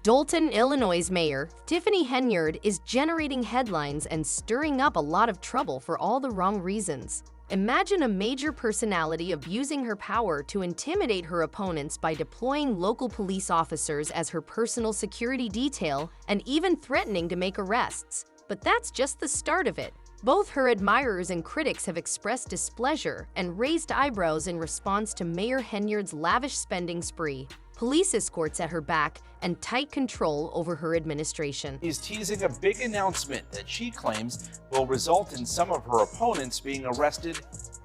Dolton, Illinois' mayor, Tiffany Henyard, is generating headlines and stirring up a lot of trouble for all the wrong reasons. Imagine a major personality abusing her power to intimidate her opponents by deploying local police officers as her personal security detail and even threatening to make arrests. But that's just the start of it. Both her admirers and critics have expressed displeasure and raised eyebrows in response to Mayor Henyard's lavish spending spree, police escorts at her back, and tight control over her administration. She's teasing a big announcement that she claims will result in some of her opponents being arrested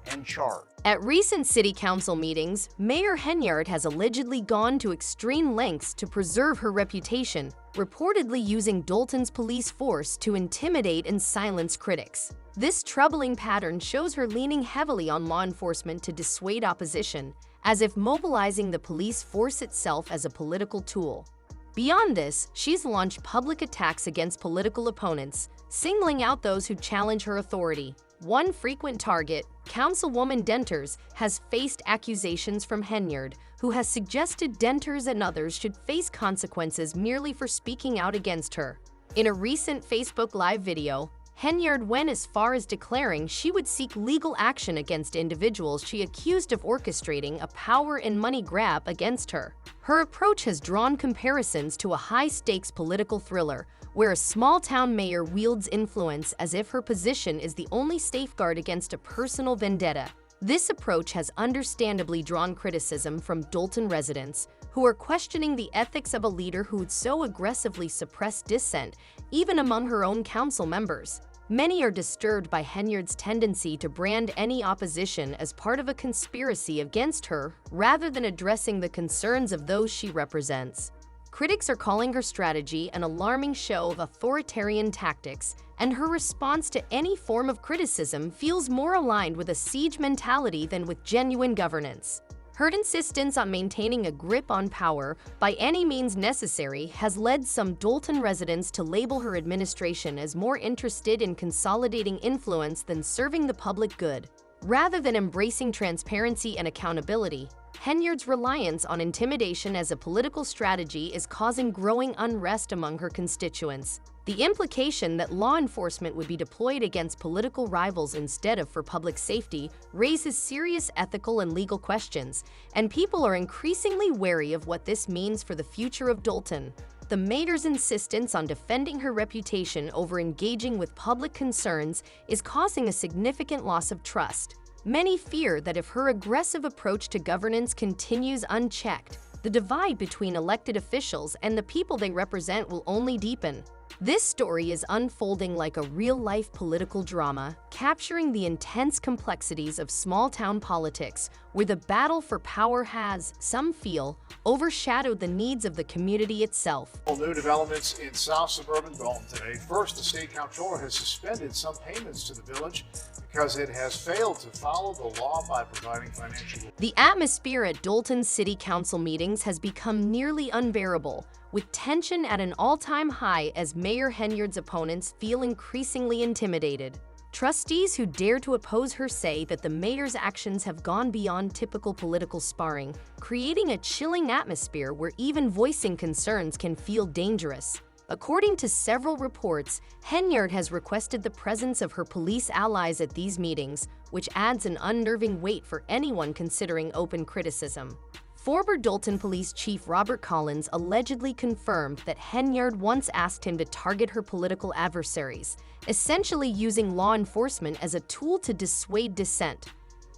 and charged. At recent city council meetings, Mayor Henyard has allegedly gone to extreme lengths to preserve her reputation, reportedly using Dolton's police force to intimidate and silence critics. This troubling pattern shows her leaning heavily on law enforcement to dissuade opposition, as if mobilizing the police force itself as a political tool. Beyond this, she's launched public attacks against political opponents, singling out those who challenge her authority. One frequent target, Councilwoman Denters, has faced accusations from Henyard, who has suggested Denters and others should face consequences merely for speaking out against her. In a recent Facebook Live video, Henyard went as far as declaring she would seek legal action against individuals she accused of orchestrating a power and money grab against her. Her approach has drawn comparisons to a high-stakes political thriller, where a small-town mayor wields influence as if her position is the only safeguard against a personal vendetta. This approach has understandably drawn criticism from Dolton residents, who are questioning the ethics of a leader who would so aggressively suppress dissent, even among her own council members. Many are disturbed by Henyard's tendency to brand any opposition as part of a conspiracy against her, rather than addressing the concerns of those she represents. Critics are calling her strategy an alarming show of authoritarian tactics, and her response to any form of criticism feels more aligned with a siege mentality than with genuine governance. Her insistence on maintaining a grip on power by any means necessary has led some Dolton residents to label her administration as more interested in consolidating influence than serving the public good. Rather than embracing transparency and accountability, Henyard's reliance on intimidation as a political strategy is causing growing unrest among her constituents. The implication that law enforcement would be deployed against political rivals instead of for public safety raises serious ethical and legal questions, and people are increasingly wary of what this means for the future of Dolton. The mayor's insistence on defending her reputation over engaging with public concerns is causing a significant loss of trust. Many fear that if her aggressive approach to governance continues unchecked, the divide between elected officials and the people they represent will only deepen. This story is unfolding like a real-life political drama, capturing the intense complexities of small-town politics, where the battle for power has, some feel, overshadowed the needs of the community itself. New developments in South Suburban Dalton today. First, the state comptroller has suspended some payments to the village because it has failed to follow the law by providing financial. The atmosphere at Dolton City Council meetings has become nearly unbearable, with tension at an all-time high as Mayor Henyard's opponents feel increasingly intimidated. Trustees who dare to oppose her say that the mayor's actions have gone beyond typical political sparring, creating a chilling atmosphere where even voicing concerns can feel dangerous. According to several reports, Henyard has requested the presence of her police allies at these meetings, which adds an unnerving weight for anyone considering open criticism. Former Dolton Police Chief Robert Collins allegedly confirmed that Henyard once asked him to target her political adversaries, essentially using law enforcement as a tool to dissuade dissent.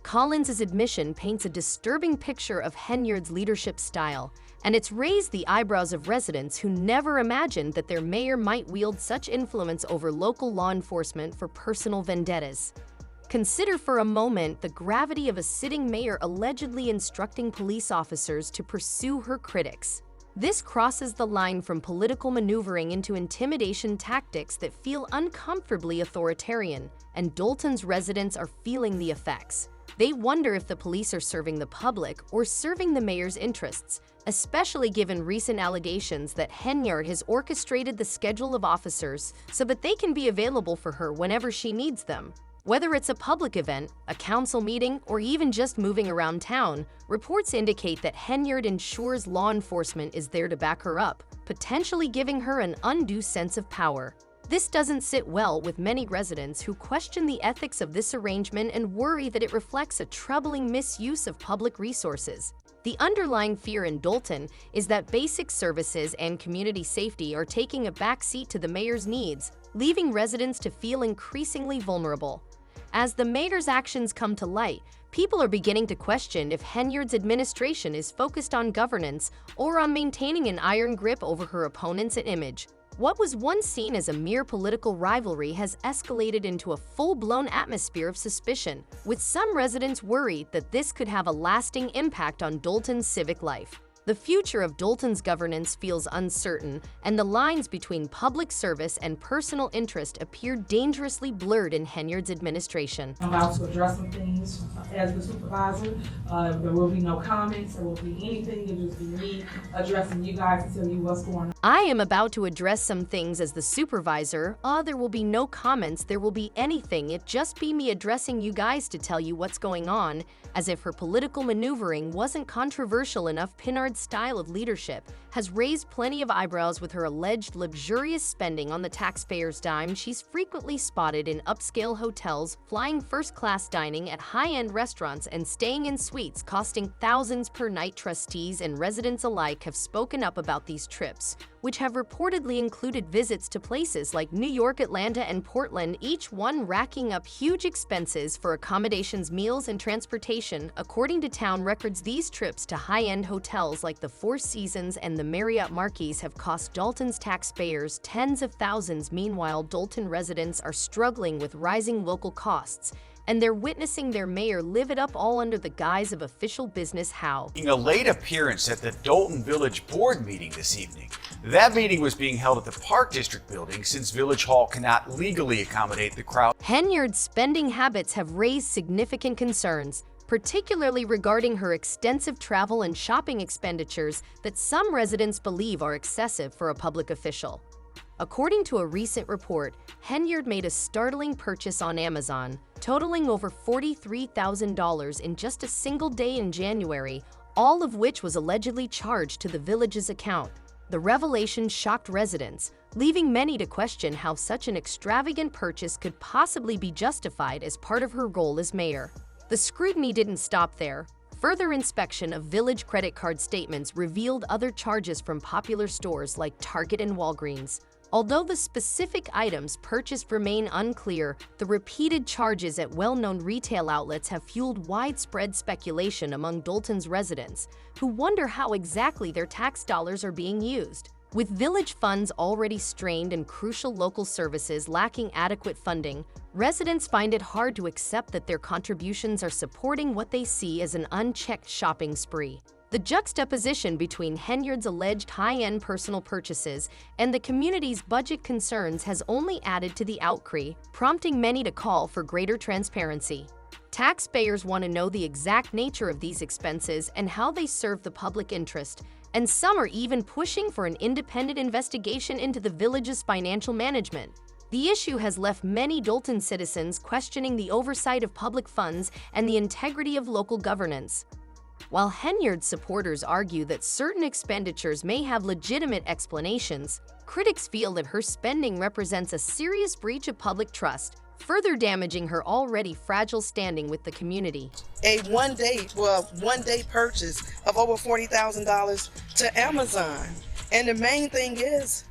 Collins' admission paints a disturbing picture of Henyard's leadership style, and it's raised the eyebrows of residents who never imagined that their mayor might wield such influence over local law enforcement for personal vendettas. Consider for a moment the gravity of a sitting mayor allegedly instructing police officers to pursue her critics. This crosses the line from political maneuvering into intimidation tactics that feel uncomfortably authoritarian, and Dolton's residents are feeling the effects. They wonder if the police are serving the public or serving the mayor's interests, especially given recent allegations that Henyard has orchestrated the schedule of officers so that they can be available for her whenever she needs them. Whether it's a public event, a council meeting, or even just moving around town, reports indicate that Henyard ensures law enforcement is there to back her up, potentially giving her an undue sense of power. This doesn't sit well with many residents who question the ethics of this arrangement and worry that it reflects a troubling misuse of public resources. The underlying fear in Dolton is that basic services and community safety are taking a backseat to the mayor's needs, leaving residents to feel increasingly vulnerable. As the mayor's actions come to light, people are beginning to question if Henyard's administration is focused on governance or on maintaining an iron grip over her opponent's image. What was once seen as a mere political rivalry has escalated into a full-blown atmosphere of suspicion, with some residents worried that this could have a lasting impact on Dolton's civic life. The future of Dolton's governance feels uncertain, and the lines between public service and personal interest appear dangerously blurred in Henyard's administration. I'm about to address some things as the supervisor. There will be no comments, there will be anything, it'll just be me addressing you guys to tell you what's going on. I am about to address some things as the supervisor. There will be no comments, there will be anything. It just be me addressing you guys to tell you what's going on. As if her political maneuvering wasn't controversial enough, Henyard's style of leadership has raised plenty of eyebrows with her alleged luxurious spending on the taxpayers' dime. She's frequently spotted in upscale hotels, flying first-class dining at high-end restaurants, and staying in suites costing thousands per night. Trustees and residents alike have spoken up about these trips, which have reportedly included visits to places like New York, Atlanta, and Portland, each one racking up huge expenses for accommodations, meals, and transportation. According to town records, these trips to high-end hotels like the Four Seasons and the Marriott Marquis have cost Dolton's taxpayers tens of thousands. Meanwhile, Dolton residents are struggling with rising local costs, and they're witnessing their mayor live it up all under the guise of official business. How? A late appearance at the Dolton Village Board meeting this evening. That meeting was being held at the Park District building since Village Hall cannot legally accommodate the crowd. Henyard's spending habits have raised significant concerns, particularly regarding her extensive travel and shopping expenditures that some residents believe are excessive for a public official. According to a recent report, Henyard made a startling purchase on Amazon, totaling over $43,000 in just a single day in January, all of which was allegedly charged to the village's account. The revelation shocked residents, leaving many to question how such an extravagant purchase could possibly be justified as part of her role as mayor. The scrutiny didn't stop there. Further inspection of village credit card statements revealed other charges from popular stores like Target and Walgreens. Although the specific items purchased remain unclear, the repeated charges at well-known retail outlets have fueled widespread speculation among Dolton's residents, who wonder how exactly their tax dollars are being used. With village funds already strained and crucial local services lacking adequate funding, residents find it hard to accept that their contributions are supporting what they see as an unchecked shopping spree. The juxtaposition between Henyard's alleged high-end personal purchases and the community's budget concerns has only added to the outcry, prompting many to call for greater transparency. Taxpayers want to know the exact nature of these expenses and how they serve the public interest, and some are even pushing for an independent investigation into the village's financial management. The issue has left many Dolton citizens questioning the oversight of public funds and the integrity of local governance. While Henyard's supporters argue that certain expenditures may have legitimate explanations, critics feel that her spending represents a serious breach of public trust, further damaging her already fragile standing with the community. A one-day purchase of over $40,000 to Amazon. And the main thing is,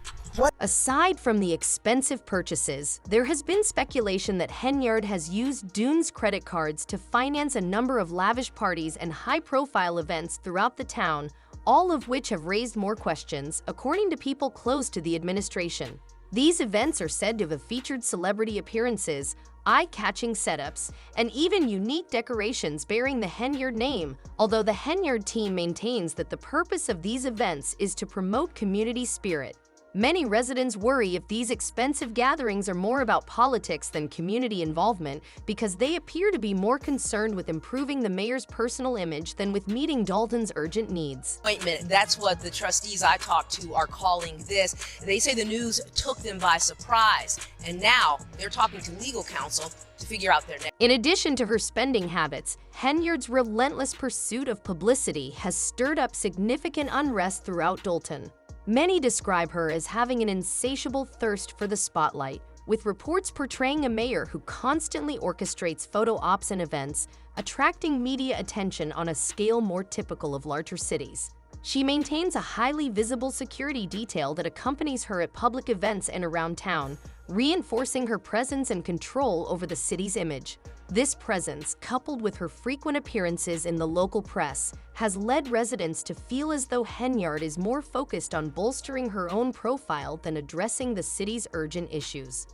aside from the expensive purchases, there has been speculation that Henyard has used Dune's credit cards to finance a number of lavish parties and high-profile events throughout the town, all of which have raised more questions, according to people close to the administration. These events are said to have featured celebrity appearances, eye-catching setups, and even unique decorations bearing the Henyard name, although the Henyard team maintains that the purpose of these events is to promote community spirit. Many residents worry if these expensive gatherings are more about politics than community involvement because they appear to be more concerned with improving the mayor's personal image than with meeting Dalton's urgent needs. Appointment. That's what the trustees I talked to are calling this. They say the news took them by surprise, and now they're talking to legal counsel to figure out their next. In addition to her spending habits, Henyard's relentless pursuit of publicity has stirred up significant unrest throughout Dalton. Many describe her as having an insatiable thirst for the spotlight, with reports portraying a mayor who constantly orchestrates photo ops and events, attracting media attention on a scale more typical of larger cities. She maintains a highly visible security detail that accompanies her at public events and around town, reinforcing her presence and control over the city's image. This presence, coupled with her frequent appearances in the local press, has led residents to feel as though Henyard is more focused on bolstering her own profile than addressing the city's urgent issues.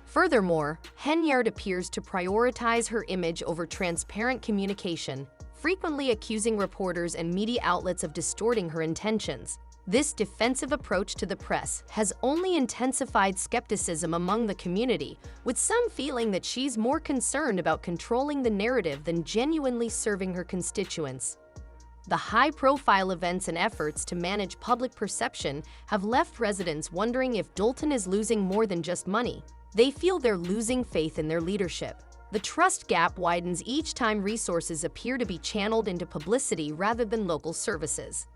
Furthermore, Henyard appears to prioritize her image over transparent communication, frequently accusing reporters and media outlets of distorting her intentions. This defensive approach to the press has only intensified skepticism among the community, with some feeling that she's more concerned about controlling the narrative than genuinely serving her constituents. The high-profile events and efforts to manage public perception have left residents wondering if Dalton is losing more than just money. They feel they're losing faith in their leadership. The trust gap widens each time resources appear to be channeled into publicity rather than local services.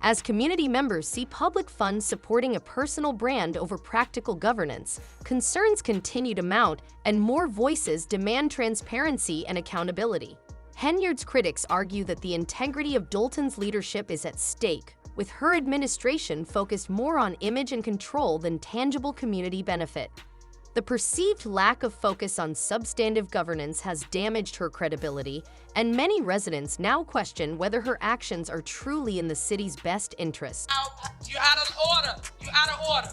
As community members see public funds supporting a personal brand over practical governance, concerns continue to mount and more voices demand transparency and accountability. Henyard's critics argue that the integrity of Dalton's leadership is at stake, with her administration focused more on image and control than tangible community benefit. The perceived lack of focus on substantive governance has damaged her credibility, and many residents now question whether her actions are truly in the city's best interest. You're out of order. You're out of order.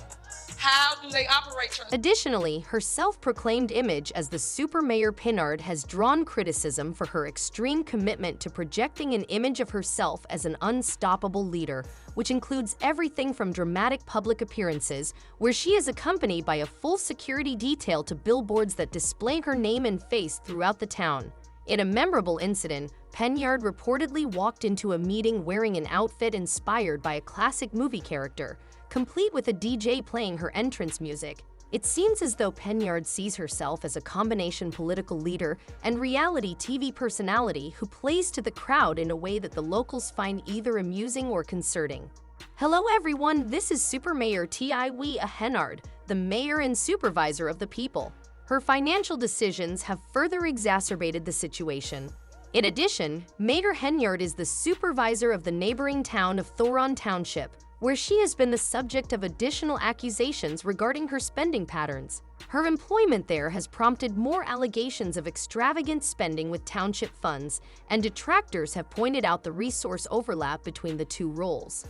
How do they operate? Additionally, her self-proclaimed image as the super mayor Henyard has drawn criticism for her extreme commitment to projecting an image of herself as an unstoppable leader, which includes everything from dramatic public appearances, where she is accompanied by a full security detail, to billboards that display her name and face throughout the town. In a memorable incident, Henyard reportedly walked into a meeting wearing an outfit inspired by a classic movie character, complete with a DJ playing her entrance music. It seems as though Henyard sees herself as a combination political leader and reality TV personality who plays to the crowd in a way that the locals find either amusing or concerning. Hello everyone, this is Super Mayor Tiffany Henyard, the mayor and supervisor of the people. Her financial decisions have further exacerbated the situation. In addition, Mayor Henyard is the supervisor of the neighboring town of Thoron Township, where she has been the subject of additional accusations regarding her spending patterns. Her employment there has prompted more allegations of extravagant spending with township funds, and detractors have pointed out the resource overlap between the two roles.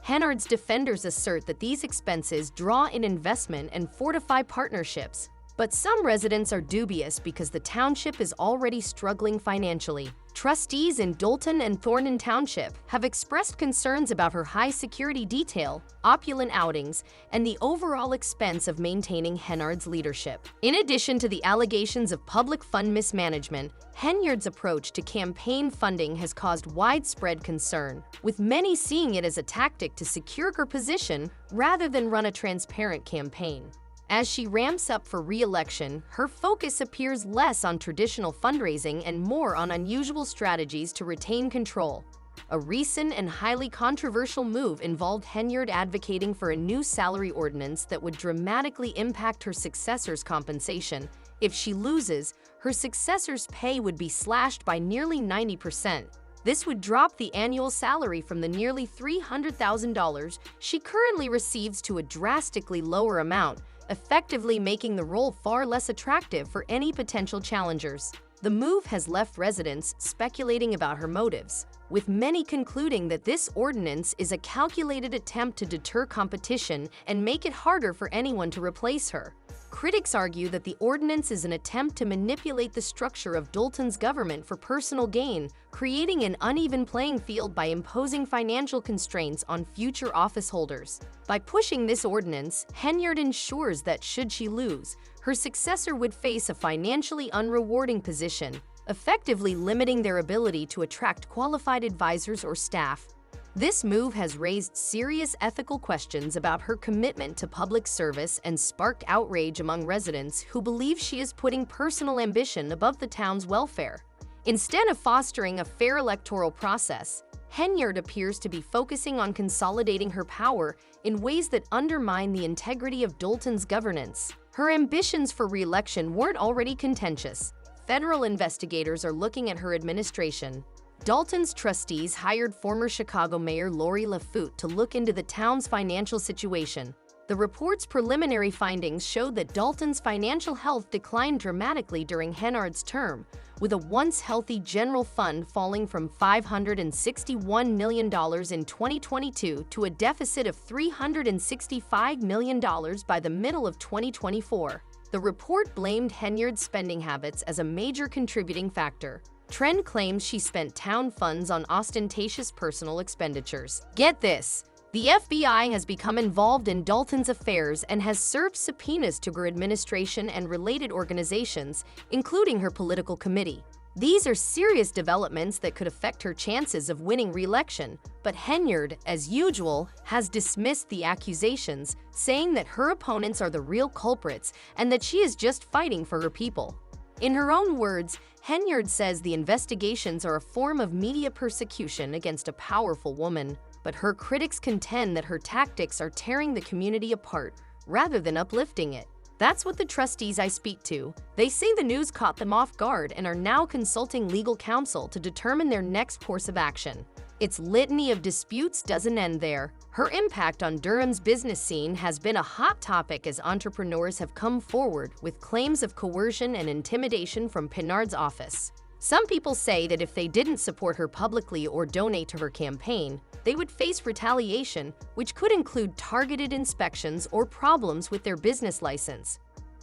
Henyard's defenders assert that these expenses draw in investment and fortify partnerships, but some residents are dubious because the township is already struggling financially. Trustees in Dalton and Thornton Township have expressed concerns about her high security detail, opulent outings, and the overall expense of maintaining Henyard's leadership. In addition to the allegations of public fund mismanagement, Henyard's approach to campaign funding has caused widespread concern, with many seeing it as a tactic to secure her position rather than run a transparent campaign. As she ramps up for re-election, her focus appears less on traditional fundraising and more on unusual strategies to retain control. A recent and highly controversial move involved Henyard advocating for a new salary ordinance that would dramatically impact her successor's compensation. If she loses, her successor's pay would be slashed by nearly 90%. This would drop the annual salary from the nearly $300,000 she currently receives to a drastically lower amount, effectively making the role far less attractive for any potential challengers. The move has left residents speculating about her motives, with many concluding that this ordinance is a calculated attempt to deter competition and make it harder for anyone to replace her. Critics argue that the ordinance is an attempt to manipulate the structure of Dalton's government for personal gain, creating an uneven playing field by imposing financial constraints on future office holders. By pushing this ordinance, Henyard ensures that should she lose, her successor would face a financially unrewarding position, effectively limiting their ability to attract qualified advisors or staff. This move has raised serious ethical questions about her commitment to public service and sparked outrage among residents who believe she is putting personal ambition above the town's welfare. Instead of fostering a fair electoral process, Henyard appears to be focusing on consolidating her power in ways that undermine the integrity of Dalton's governance. Her ambitions for re-election weren't already contentious. Federal investigators are looking at her administration. Dalton's trustees hired former Chicago Mayor Lori LaFoot to look into the town's financial situation. The report's preliminary findings showed that Dalton's financial health declined dramatically during Henyard's term, with a once healthy general fund falling from $561 million in 2022 to a deficit of $365 million by the middle of 2024. The report blamed Henyard's spending habits as a major contributing factor. Trend claims she spent town funds on ostentatious personal expenditures. Get this! The FBI has become involved in Dalton's affairs and has served subpoenas to her administration and related organizations, including her political committee. These are serious developments that could affect her chances of winning re-election, but Henyard, as usual, has dismissed the accusations, saying that her opponents are the real culprits and that she is just fighting for her people. In her own words, Henyard says the investigations are a form of media persecution against a powerful woman, but her critics contend that her tactics are tearing the community apart rather than uplifting it. That's what the trustees I speak to. They say the news caught them off guard and are now consulting legal counsel to determine their next course of action. Its litany of disputes doesn't end there. Her impact on Durham's business scene has been a hot topic as entrepreneurs have come forward with claims of coercion and intimidation from Henyard's office. Some people say that if they didn't support her publicly or donate to her campaign, they would face retaliation, which could include targeted inspections or problems with their business license.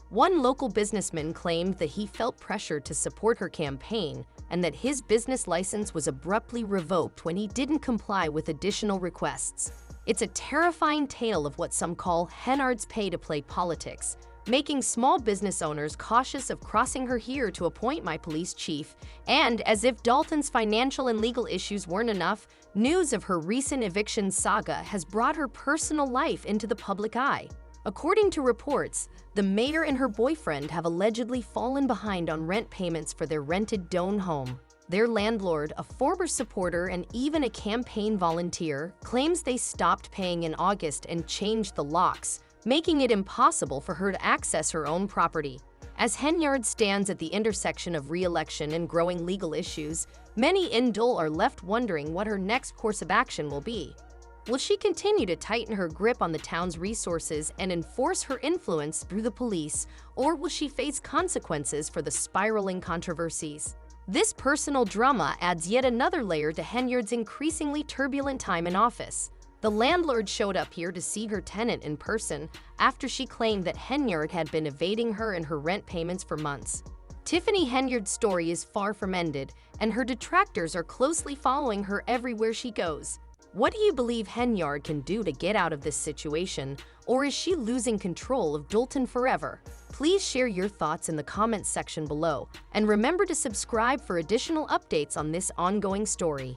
One local businessman claimed that he felt pressured to support her campaign and that his business license was abruptly revoked when he didn't comply with additional requests. It's a terrifying tale of what some call Henyard's pay-to-play politics, making small business owners cautious of crossing her here to appoint my police chief. And as if Dalton's financial and legal issues weren't enough, news of her recent eviction saga has brought her personal life into the public eye. According to reports, the mayor and her boyfriend have allegedly fallen behind on rent payments for their rented Doane home. Their landlord, a former supporter and even a campaign volunteer, claims they stopped paying in August and changed the locks, making it impossible for her to access her own property. As Henyard stands at the intersection of re-election and growing legal issues, many in Dole are left wondering what her next course of action will be. Will she continue to tighten her grip on the town's resources and enforce her influence through the police, or will she face consequences for the spiraling controversies? This personal drama adds yet another layer to Henyard's increasingly turbulent time in office. The landlord showed up here to see her tenant in person after she claimed that Henyard had been evading her and her rent payments for months. Tiffany Henyard's story is far from ended, and her detractors are closely following her everywhere she goes. What do you believe Henyard can do to get out of this situation, or is she losing control of Dalton forever? Please share your thoughts in the comments section below, and remember to subscribe for additional updates on this ongoing story.